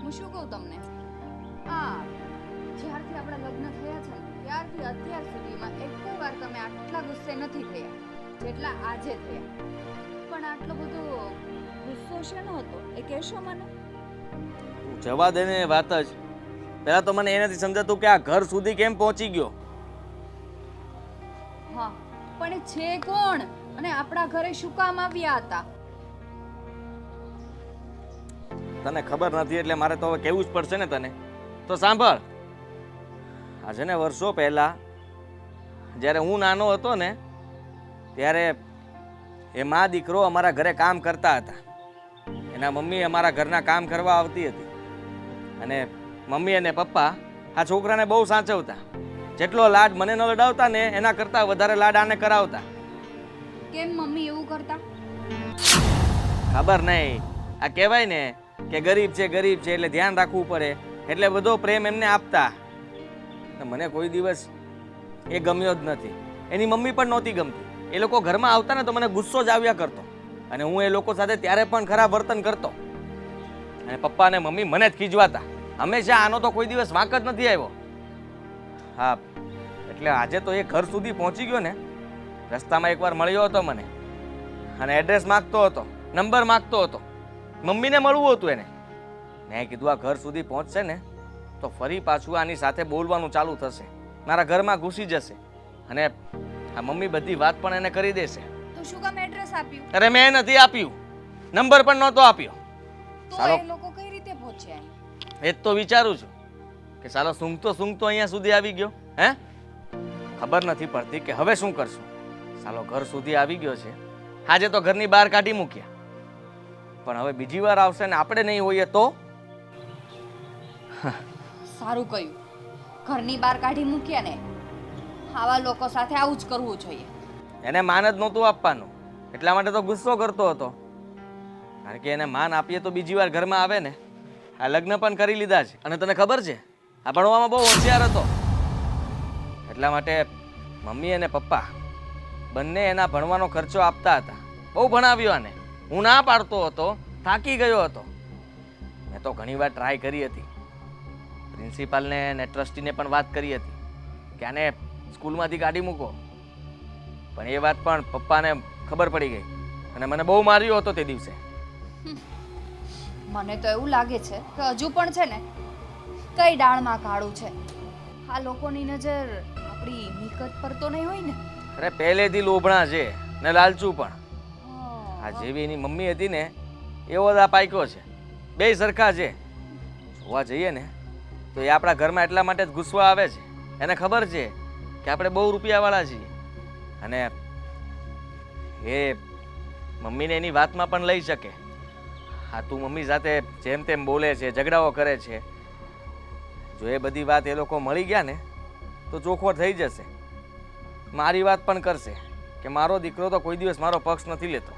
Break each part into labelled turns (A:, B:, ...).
A: હું શું કહું તમને, જ્યારથી આપણા લગ્ન થયા છે ને ત્યારથી અત્યાર સુધીમાં એક વાર તમે આટલા ગુસ્સે નથી થયા જેટલા આજે થયા. પણ આટલો બધો ગુસ્સો શેનો હતો એ કહેશો મને?
B: જવા દે ને વાત જ. પહેલા તો મને એ નથી સમજાતું કે આ ઘર સુધી કેમ પહોંચી ગયો.
A: હા, પણ એ છે કોણ અને આપણા ઘરે શું કામ આવ્યા હતા?
B: તને ખબર નથી એટલે મારે તો હવે કહેવું જ પડશે ને તને. તો સાંભળ, આજે ને વર્ષો પહેલા જ્યારે હું નાનો હતો ને ત્યારે એ મા દીકરો અમારા ઘરે કામ કરતા હતા. એના મમ્મી અમારા ઘરના કામ કરવા આવતી હતી અને મમ્મી અને પપ્પા આ છોકરાને બહુ સાચવતા. જેટલો લાડ મને ન લડાવતા ને એના કરતાં વધારે લાડ આને કરાવતા.
A: કેમ મમ્મી એવું કરતા?
B: ખબર નહીં, આ કહેવાય ને કે ગરીબ છે એટલે ધ્યાન રાખવું પડે એટલે બધો પ્રેમ એમને આપતા. મને કોઈ દિવસ એ ગમ્યો જ નથી. એની મમ્મી પણ નહોતી ગમતી. એ લોકો ઘરમાં આવતા ને તો મને ગુસ્સો જ આવ્યા કરતો અને હું એ લોકો સાથે ત્યારે પણ ખરાબ વર્તન કરતો અને પપ્પા અને મમ્મી મને જ ખીજવાતા. હંમેશા આનો તો કોઈ દિવસ વાંક જ નથી આવ્યો. હા, એટલે આજે તો એ ઘર સુધી પહોંચી ગયો ને. રસ્તામાં એકવાર મળ્યો હતો મને અને એડ્રેસ માગતો હતો, નંબર માગતો હતો. મમ્મીને મળવું હતું એને. મેં કીધું આ ઘર સુધી પહોંચશે ને તો ફરી પાછું આની સાથે બોલવાનું ચાલુ થશે, મારા ઘરમાં ઘૂસી જશે અને આ મમ્મી બધી વાત પણ એને કરી દેશે.
A: તો શું કામ એડ્રેસ આપ્યું?
B: અરે મેં નથી આપ્યું, નંબર પણ નહોતો આપ્યો.
A: તો
B: સાલો,
A: એ લોકો કઈ રીતે પહોંચ્યા?
B: એ જ તો વિચારું છું કે સાલો સૂંઘતો અહીંયા સુધી આવી ગયો. હે, ખબર નથી પડતી કે હવે શું કરશું. સાલો ઘર સુધી આવી ગયો છે. આજે તો ઘરની બહાર કાઢી મૂક્યા, પણ હવે બીજી વાર આવશે ને આપણે નહીં હોઈએ તો?
A: સારું કહ્યું, ઘરની બહાર કાઢી મૂક્યા ને. આવા લોકો સાથે આવું જ કરવું જોઈએ.
B: એને માન જ નહોતું આપવાનું એટલા માટે તો ગુસ્સો કરતો હતો. કારણ કે એને માન આપીએ તો બીજી વાર ઘરમાં આવે ને. આ લગ્ન પણ કરી લીધા છે અને તને ખબર છે આ ભણવામાં બહુ હોશિયાર હતો. એટલા માટે મમ્મી અને પપ્પા બંને એના ભણવાનો ખર્ચો આપતા હતા. બહુ ભણાવ્યો આને. હું ના પાડતો હતો, થાકી ગયો હતો. મેં તો ઘણી વાર ટ્રાય કરી હતી. પ્રિન્સિપાલને અને ટ્રસ્ટીને પણ વાત કરી હતી કે આને સ્કૂલમાંથી કાઢી મૂકો, પણ એ વાત પણ પપ્પાને ખબર પડી ગઈ અને મને બહુ માર્યો હતો તે દિવસે.
A: મને તો એવું લાગે છે કે હજુ પણ છે ને કઈ ડાળમાં કાળું છે. આ લોકોની નજર આપણી મિલકત પર તો નહીં હોય ને?
B: અરે પહેલેથી લોભણા છે ને લાલચું પણ. આ જેવી એની મમ્મી હતી ને એવો જ આ પાક્યો છે. બે સરખા છે. જોવા જઈએ ને તો એ આપણા ઘરમાં એટલા માટે જ ગુસ્સા આવે છે. એને ખબર છે કે આપણે બહુ રૂપિયાવાળા છીએ અને એ મમ્મીને એની વાતમાં પણ લઈ શકે. હા, તું મમ્મી સાથે જેમ તેમ બોલે છે, ઝઘડાઓ કરે છે. જો એ બધી વાત એ લોકો મળી ગયા ને તો ચોખવટ થઈ જશે. મારી વાત પણ કરશે કે મારો દીકરો તો કોઈ દિવસ મારો પક્ષ નથી લેતો.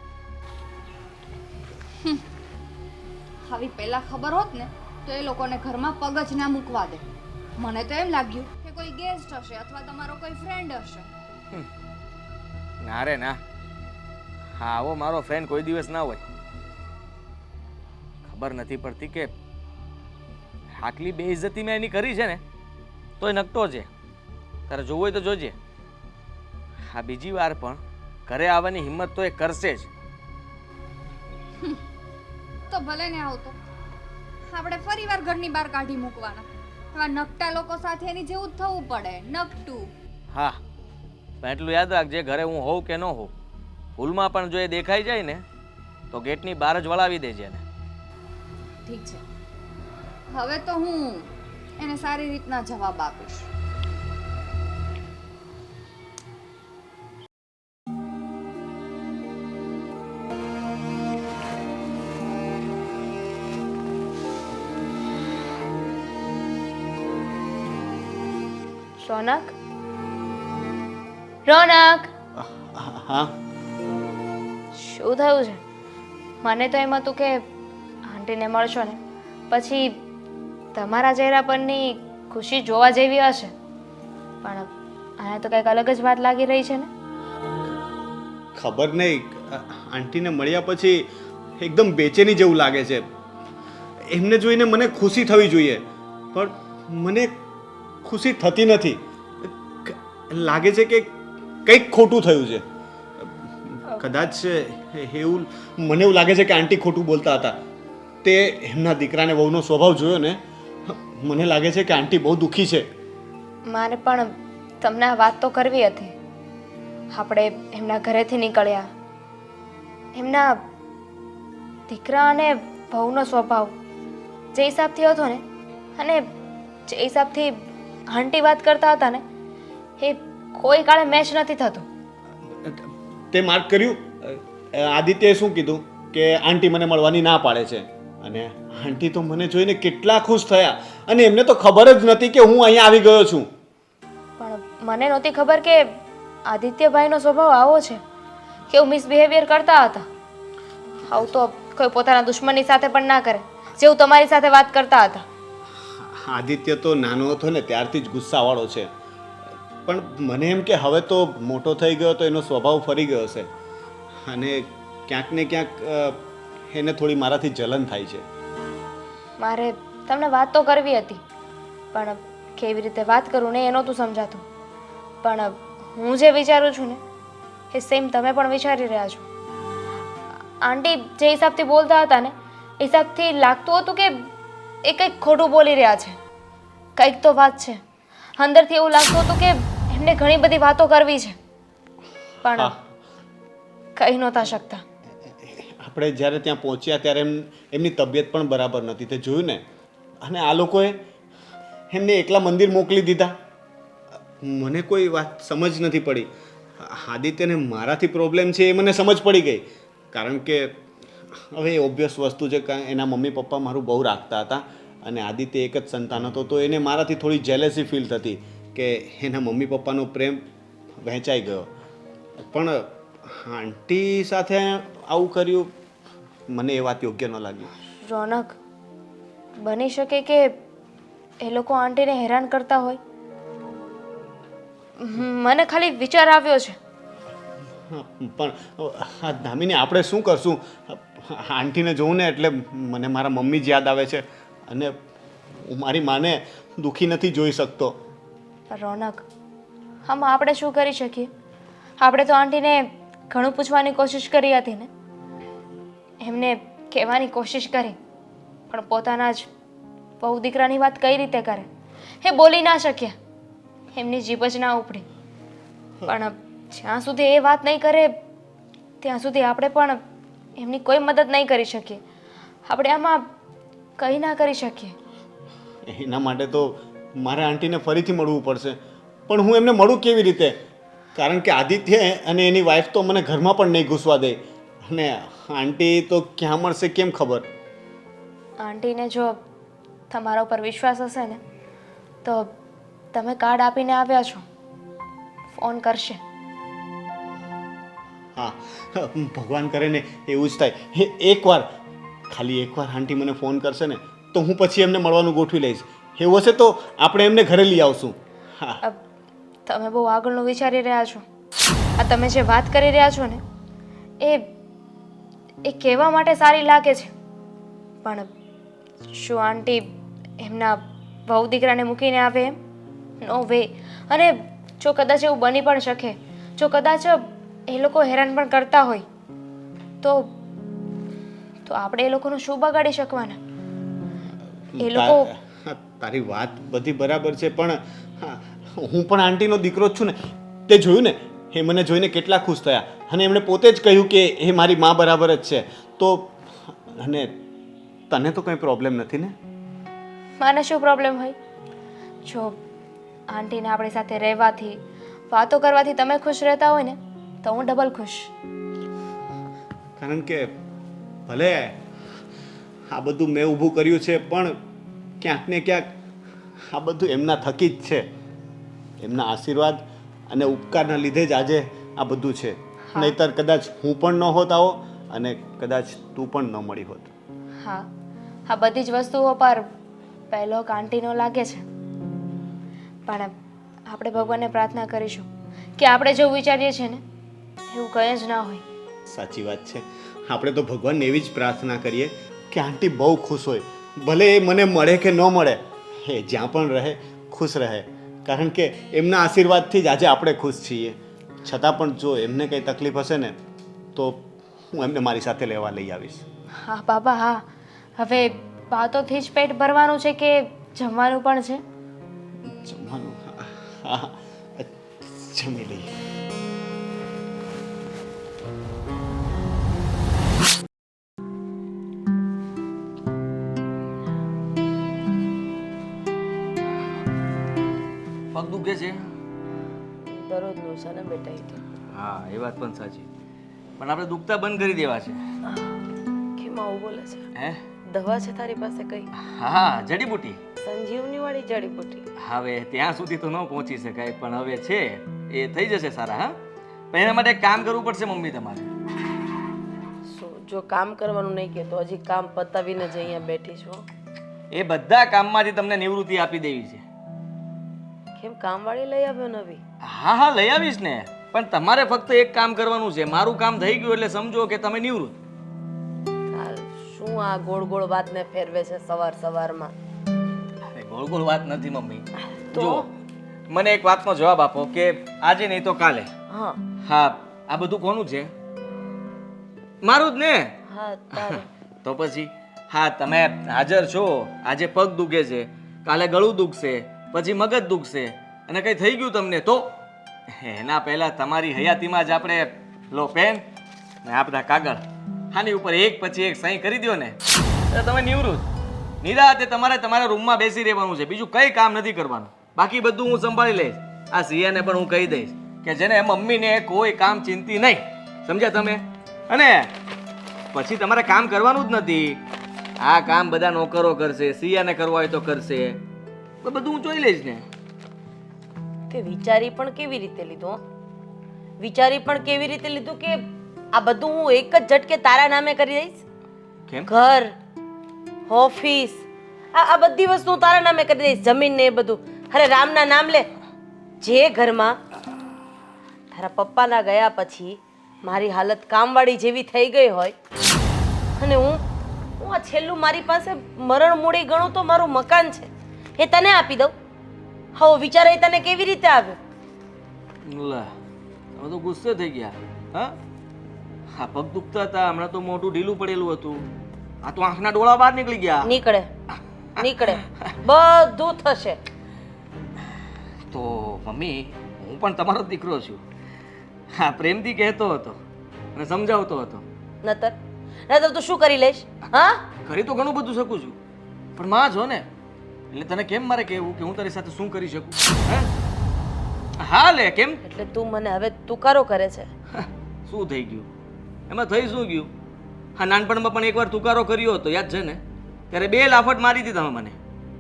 A: આવી પહેલા ખબર હોત ને તો એ લોકોને ઘરમાં પગ જ ના મૂકવા દે. મને તો એમ લાગ્યું કે કોઈ ગેસ્ટ હશે અથવા તમારો કોઈ ફ્રેન્ડ હશે.
B: ના રે ના, હા આવો મારો ફ્રેન્ડ કોઈ દિવસ ના હોય. ખબર નથી પડતી કે આટલી બેઇજ્જતી મેં એની કરી છે ને તોય નકટો છે. તારે જોવું હોય તો જોજે. હા, બીજી વાર પણ ઘરે આવવાની હિંમત તો એ કરશે જ.
A: તો ભલે ને આવતો, આપણે ફરી વાર ઘરની બહાર કાઢી મૂકવાના. આવા નકટા લોકો સાથે એની જેવું જ થવું પડે, નકટું.
B: હા, પણ એટલું યાદ રાખજે ઘરે હું હોઉં કે ન હોઉં, ભૂલમાં પણ જો એ દેખાઈ જાય ને તો ગેટની બહાર જ વળાવી દેજે એને.
A: ઠીક છે, હવે તો હું એને સારી રીતના જવાબ આપીશ.
C: રોનક, રોનક,
D: હા,
C: શું થયું છે? મને તો એમ હતું કે આંટીને મળશો ને પછી તમારા ચહેરા પરની ખુશી જોવા જેવી હશે, પણ આને તો કંઈક અલગ જ વાત લાગી રહી છે ને.
D: ખબર નહીં, આંટીને મળ્યા પછી એકદમ બેચેની જેવું લાગે છે. એમને જોઈને મને ખુશી થવી જોઈએ, પણ મને ખુશી થતી નથી. લાગે છે કે કંઈક ખોટું થયું છે. કદાચ એવું મને એવું લાગે છે કે આંટી ખોટું બોલતા હતા. તે એમના દીકરાને વહુનો સ્વભાવ જોયો ને, મને લાગે છે કે આંટી બહુ દુઃખી છે.
C: મારે પણ તમને આ વાત તો કરવી હતી. આપણે એમના ઘરેથી નીકળ્યા, એમના દીકરા અને વહુનો સ્વભાવ જે હિસાબથી હતો ને, અને જે હિસાબથી આંટી વાત કરતા હતા ને, એ કોઈ કાળે મેચ નથી થતું.
D: તે માર્ક કર્યું, આદિત્યએ શું કીધું કે આંટી મને મળવાની ના પાડે છે, અને આંટી તો મને જોઈને કેટલા ખુશ થયા, અને એમને તો ખબર જ નથી કે હું અહીંયા આવી ગયો છું.
C: પણ મને નહોતી ખબર કે આદિત્યભાઈનો સ્વભાવ આવો છે, કેવું મિસબિહેવિયર કરતા હતા. આવું તો કોઈ પોતાના દુશ્મનની સાથે પણ ના કરે, જેવું તમારી સાથે વાત કરતા હતા.
D: આદિત્ય તો નાનો હતો ને ત્યારથી જ ગુસ્સાવાળો છે, પણ મને એમ કે હવે તો મોટો થઈ ગયો તો એનો સ્વભાવ ફરી ગયો છે, અને ક્યાંક ને ક્યાંક એને થોડી મારાથી જલન થાય છે.
C: મારે તમને વાત તો કરવી હતી, પણ કેવી રીતે વાત કરું ને એ નહોતું સમજાતું. પણ હું જે વિચારું છું ને એ સેમ તમે પણ વિચારી રહ્યા છો. આંટી જે હિસાબથી બોલતા હતા ને, એ હિસાબથી લાગતું હતું કે એ કંઈક ખોટું બોલી રહ્યા છે. કંઈક તો વાત છે. અંદરથી એવું લાગતું હતું કે એમને ઘણી બધી વાતો કરવી છે, પણ કહી નહોતા શકતા.
D: આપણે જ્યારે ત્યાં પહોંચ્યા ત્યારે એમની તબિયત પણ બરાબર નથી, તે જોયું ને. અને આ લોકોએ એમને એકલા મંદિર મોકલી દીધા. મને કોઈ વાત સમજ નથી પડી. આદિત્યને મારાથી પ્રોબ્લેમ છે એ મને સમજ પડી ગઈ, કારણ કે હવે એ ઓબ્વિયસ વસ્તુ છે કે એના મમ્મી પપ્પા મારું બહુ રાખતા હતા, અને આદિત્ય એક જ સંતાન હતો, તો એને મારાથી થોડી જેલેસી ફીલ થતી કે એના મમ્મી પપ્પાનો પ્રેમ વહેંચાઈ ગયો. પણ આંટી સાથે આવું કર્યું, મને એ વાત યોગ્ય ન લાગી.
C: રોનક, બની શકે કે એ લોકો આંટીને હેરાન કરતા હોય. મને ખાલી વિચાર આવ્યો છે.
D: પણ દામિની, આપણે શું કરશું? આંટીને જોઉં ને એટલે મને મારા મમ્મી જ યાદ આવે છે, અને હું મારી માને દુઃખી નથી જોઈ શકતો.
C: રોનક, આમાં આપણે શું કરી શકીએ? આપણે તો આંટીને ઘણું પૂછવાની કોશિશ કરી હતી ને, એમને કહેવાની કોશિશ કરી, પણ પોતાના જ બહુ દીકરાની વાત કઈ રીતે કરે? એ બોલી ના શક્યા, એમની જીભ જ ના ઉપડી. પણ જ્યાં સુધી એ વાત નહીં કરે ત્યાં સુધી આપણે પણ એમની કોઈ મદદ નહીં કરી શકીએ. આપણે આમાં કંઈ ના કરી શકીએ.
D: એના માટે તો મારે આંટીને ફરીથી મળવું પડશે, પણ હું એમને મળું કેવી રીતે? કારણ કે આદિત્ય અને એની વાઈફ તો મને ઘરમાં પણ નહીં ઘૂસવા દે, અને આંટી તો ક્યાં મળશે કેમ ખબર?
C: આંટીને જો તમારા ઉપર વિશ્વાસ હશે ને, તો તમે કાર્ડ આપીને આવ્યા છો, ફોન કરશે.
D: હા, ભગવાન કરે ને એવું જ થાય. એકવાર, ખાલી એકવાર આંટી મને ફોન કરશે ને, તો હું પછી એમને મળવાનું ગોઠવી લઈશ. એવું હશે તો આપણે એમને ઘરે લઈ આવશું. હા,
C: તમે બહુ આગળનું વિચારી રહ્યા છો. આ તમે જે વાત કરી રહ્યા છો ને, એ કહેવા માટે સારી લાગે છે, પણ શું આંટી એમના વહુ દીકરાને મૂકીને આવે એમ? નો વે. અને જો કદાચ એવું બની પણ શકે, જો કદાચ એ લોકો હેરાન પણ કરતા હોય, તો આપણે એ લોકોનું શું બગાડી શકવાના? એ લોકો
D: તારી વાત બધી બરાબર છે, પણ હું પણ આંટીનો દીકરો જ છું ને. તે જોયું ને, એ મને જોઈને કેટલા ખુશ થયા, અને એમણે પોતે જ કહ્યું કે એ મારી મા બરાબર જ છે. તો અને તને તો કંઈ પ્રોબ્લેમ નથી ને?
C: મને શું પ્રોબ્લેમ હોય? જો આંટીને આપણી સાથે રહેવાથી, વાતો કરવાથી તમે ખુશ રહેતા હોય ને, તો હું ડબલ ખુશ.
D: કારણ કે ભલે આ બધું મેં ઊભું કર્યું છે, પણ ક્યાંક ને ક્યાંક આ બધું એમના થકી જ છે. એમના આશીર્વાદ અને ઉપકારના લીધે જ આજે આ બધું છે. નહીંતર કદાચ હું પણ ન હોત આવો, અને કદાચ તું પણ ન મળી હોત.
C: હા, આ બધી જ વસ્તુઓ પર પહેલો આંટીનો લાગે છે, પણ આપણે ભગવાનને પ્રાર્થના કરીશું કે આપણે જેવું વિચારીએ છીએ ને એવું કંઈ જ ના હોય.
D: સાચી વાત છે. આપણે તો ભગવાનને એવી જ પ્રાર્થના કરીએ કે આંટી બહુ ખુશ હોય, ભલે એ મને મળે કે ન મળે, એ જ્યાં પણ રહે ખુશ રહે, કારણ કે એમના આશીર્વાદથી જ આજે આપણે ખુશ છીએ. છતાં પણ જો એમને કંઈ તકલીફ હશે ને તો હું એમને મારી સાથે લેવા લઈ આવીશ.
C: હા બાબા હા. હવે વાતોથી જ પેટ ભરવાનું છે કે જમવાનું પણ છે?
D: જમવાનું? હા, જમી લઈએ.
B: પગ દુખે છે?
E: દરરોજનું છે ને બેટા એ તો.
B: હા એ વાત પણ સાચી, પણ આપણે દુખતા બંધ કરી દેવા છે.
E: કેમ આવું બોલે છે?
B: હે?
E: દવા છે તારી પાસે કઈ?
B: હા, જડીબુટી.
E: સંજીવની વાળી જડીબુટી?
B: હવે ત્યાં સુધી તો ન પહોંચી શકાય, પણ હવે છે એ થઈ જશે સારા. હા, પણ એના માટે એક કામ કરવું પડશે મમ્મી તમારે.
E: શું? જો કામ કરવાનું નહીં કે તો હજી કામ પતાવીને જ અહીંયા બેઠી છું.
B: એ બધા કામમાંથી તમને નિવૃત્તિ આપી દેવી છે.
E: કેમ કામવાળી લઈ આવ્યો નવી?
B: હા હા લઈ આવીશ ને, પણ તમારે ફક્ત એક કામ કરવાનું છે. મારું કામ થઈ ગયું એટલે સમજો કે તમે નિવૃત્ત.
E: હાલ, શું આ ગોળ ગોળ વાતને ફેરવે છે સવાર સવારમાં?
B: અરે ગોળ ગોળ વાત નથી મમ્મી. જો મને એક વાતનો જવાબ આપો કે આજે નહીં તો કાલે.
E: હા
B: હા, આ બધું કોનું છે? મારું જ ને.
E: હા તારું.
B: તો પછી હા, તમે હાજર છો. આજે પગ દુખે છે, કાલે ગળું દુખશે, પછી મગજ દુખશે, અને કંઈ થઈ ગયું તમને તો એના પહેલા તમારી હયાતીમાં જ આપણે લો પેન ને આ બધા કાગળ, આની ઉપર એક પછી એક સહી કરી દો ને એટલે તમે નિવૃત્ત. નિરાતે તમારે તમારા રૂમમાં બેસી રહેવાનું છે, બીજું કંઈ કામ નથી કરવાનું. બાકી બધું હું સંભાળી લઈશ. આ સિયાને પણ હું કહી દઈશ કે જેને મમ્મીને કોઈ કામ ચિંતી નહીં, સમજ્યા તમે? અને પછી તમારે કામ કરવાનું જ નથી. આ કામ બધા નોકરો કરશે, સિયાને કરવા હોય તો કરશે, તો બધું હું જોઈ લઈશ ને.
E: તે વિચારી પણ કેવી રીતે લીધું હો? વિચારી પણ કેવી રીતે લીધું કે આ બધું હું એક જ ઝટકે તારા નામે કરી દઈશ?
B: કેમ?
E: ઘર, ઓફિસ, આ બધી વસ્તુ હું તારા નામે કરી દઈશ, જમીન ને એ બધું. અરે રામના નામ લે. જે ઘરમાં તારા પપ્પાના ગયા પછી મારી હાલત કામવાળી જેવી થઈ ગઈ હોય અને હું આ છેલ્લું મારી પાસે મરણ મૂડી ગણું તો મારું મકાન છે એ તને આપી દઉં. હવે વિચાર એ તને કેવી રીતે આવ્યો?
B: લે, તમે તો ગુસ્સે થઈ ગયા. હા હા, પગ દુખતા હતા, હમણાં તો મોઢું ઢીલું પડેલું હતું, આ તો આંખના ડોળા બહાર નીકળી ગયા.
E: નીકળે નીકળે, બધું થશે.
B: તો મમ્મી, હું પણ તમારો જ દીકરો છું. હા, પ્રેમથી કહેતો હતો અને સમજાવતો હતો.
E: નતર નતર તું શું કરી લઈશ? હા,
B: કરી તો ઘણું બધું શકું છું, પણ માં છો ને એટલે તને કેમ મારે કહેવું કે હું તારી સાથે શું કરી શકું? હે? હા લે, કેમ?
E: એટલે તું મને હવે તુકારો કરે છે?
B: શું થઈ ગયું એમાં? થઈ શું ગયું? હા, નાનપણમાં પણ એકવાર તુકારો કર્યો હતો, યાદ છે ને? ત્યારે 2 લાફટ મારી હતી તમે મને.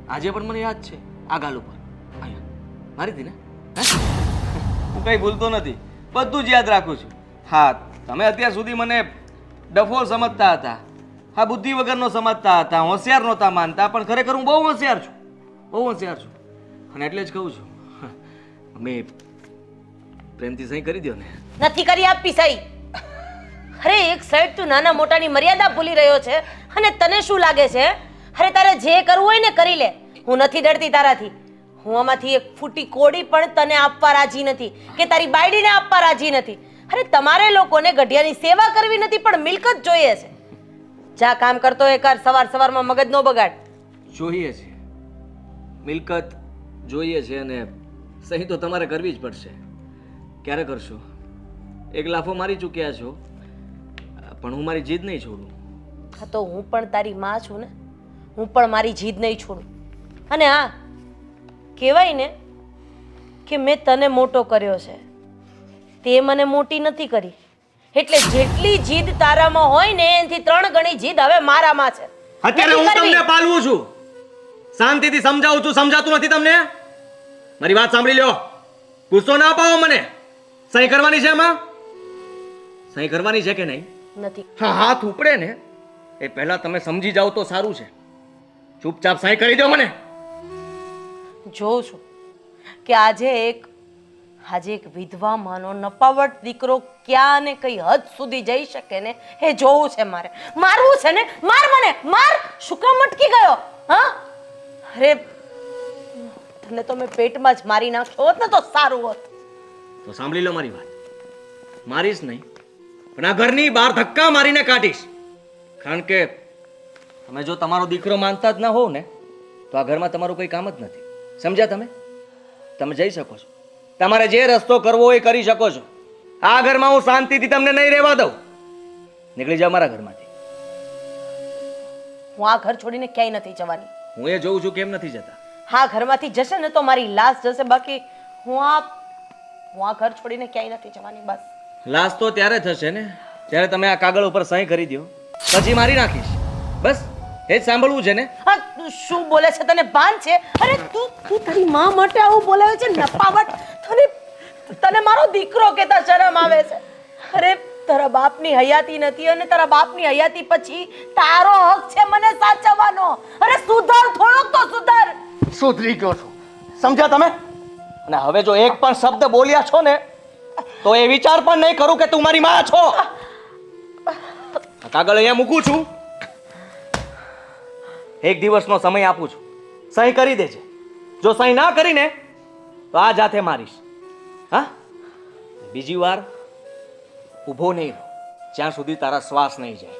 B: આજે પણ મને યાદ છે, આ ગાલ ઉપર અહીંયા મારી હતી ને? હું કંઈ ભૂલતો નથી, બધું જ યાદ રાખું છું. હા, તમે અત્યાર સુધી મને ડફોળ સમજતા હતા, હા, બુદ્ધિ વગરનો સમજતા હતા, હોશિયાર નહોતા માનતા, પણ ખરેખર હું બહુ હોશિયાર છું, બહુ હોશિયાર છું. અને એટલે જ કહું છું, અમે પ્રેમથી સહી કરી દો ને.
E: નથી કરી આપી સહી. અરે એક સાઈડ તું નાના મોટાની મર્યાદા ભૂલી રહ્યો છે અને તને શું લાગે છે? અરે તારે જે કરવું હોય ને કરી લે. હું નથી ડરતી તારાથી. હું આમાંથી એક ફૂટી કોડી પણ તને આપવા રાજી નથી કે તારી બાયડીને આપવા રાજી નથી. અરે તમારે લોકોને ગઢિયાની સેવા કરવી નથી પણ મિલકત જોઈએ છે. જા કામ કરતો એ કર, સવાર સવારમાં મગજ નો બગાડ.
B: જોઈએ છે મિલકત, જોઈએ છે, અને સહી તો તમારે કરવી જ પડશે. ક્યારે કરશો? એક લાફો મારી ચૂક્યા છો, પણ હું મારી જીદ નહીં છોડું.
E: હા, તો હું પણ તારી માં છું ને, હું પણ મારી જીદ નહીં છોડું. અને હા, કહેવાય ને કે મેં તને મોટો કર્યો છે, તે મને મોટી નથી કરી. એટલે જેટલી જીદ તારામાં હોય ને એનાથી 3 ગણી જીદ હવે મારામાં છે.
B: અત્યારે હું તમને પાલવું છું, શાંતિથી સમજાવું છું, સમજાતું નથી તમને? મારી વાત સાંભળી લ્યો, ગુસ્સો ના અપાવો મને. સહી કરવાની છે એમાં? સહી કરવાની છે કે નહીં?
E: નથી.
B: હા, હાથ ઉપડે ને એ પહેલા તમે સમજી જાઓ તો સારું છે. ચૂપચાપ સહી કરી દો મને.
E: જોઉં છું કે આજે એક આજે એક વિધવા માનો નપાવટ દીકરો ક્યાં ને કઈ હદ સુધી જઈ શકે ને એ જોવું છે મારે. મારવું છે ને, માર મને, માર. શું કામ અટકી ગયો? હા, અરે તને તો મેં પેટમાં જ મારી નાખ્યો હોત ને તો સારું હોત.
B: તો સાંભળી લો મારી વાત. મારીશ નહીં, પણ આ ઘરની બહાર ધક્કા મારીને કાઢીશ. કારણ કે તમે જો તમારો દીકરો માનતા જ ના હોવ ને તો આ ઘરમાં તમારું કંઈ કામ જ નથી. સમજ્યા તમે? તમે જઈ શકો છો, તમારે જે રસ્તો કરવો હોય એ કરી શકો છો. આ ઘરમાં હું શાંતિથી તમને નહીં રહેવા દઉં. નીકળી જાઓ મારા ઘરમાંથી.
E: હું આ ઘર છોડીને ક્યાંય નથી જવાની.
B: હું એ જોઉં છું કેમ નથી જતા.
E: હા, ઘરમાંથી જશે ને તો મારી લાશ જશે, બાકી હું આ ઘર છોડીને ક્યાંય નથી જવાની. બસ
B: લાશ તો ત્યારે થશે ને જ્યારે તમે આ કાગળ ઉપર સહી કરી દો, પછી મારી નાખીશ. બસ એ જ સાંભળવું છે ને?
E: હા, તું શું બોલે છે? તને ભાન છે? અરે તું તારી માં માટે આવું બોલાવે છે? નપાવટ. તને મારો દીકરો કહેતા શરમ આવે છે? અરે તારા બાપની હયાતી નથી અને તારા બાપની હયાતી પછી તારો હક છે મને સાચવવાનો. અરે સુધર, થોડોક તો સુધર.
B: સુધરી ગયો છું, સમજ્યા તમે? અને હવે જો એક પણ શબ્દ બોલ્યા છો ને તો એ વિચાર પણ નહીં કરું કે તું મારી માં છો. આ કાગળ અહીંયા મૂકું છું, એક દિવસનો સમય આપું છું, સહી કરી દેજે. જો સહી ના કરીને તો આ જાતે મારીશ. હા, બીજી વાર ઊભો નહીં રહો જ્યાં સુધી તારા શ્વાસ નહીં જાય.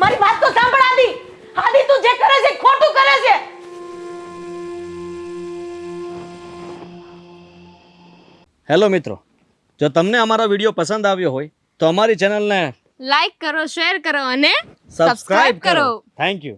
E: મારી વાત તો સાંભળ આદિ. આદિ, તું જે કરે છે ખોટું કરે છે.
B: હેલો મિત્રો, જો તમને અમારો વિડીયો પસંદ આવ્યો હોય તો અમારી ચેનલને
C: લાઈક કરો, શેર કરો અને
B: સબસ્ક્રાઇબ કરો. Thank you.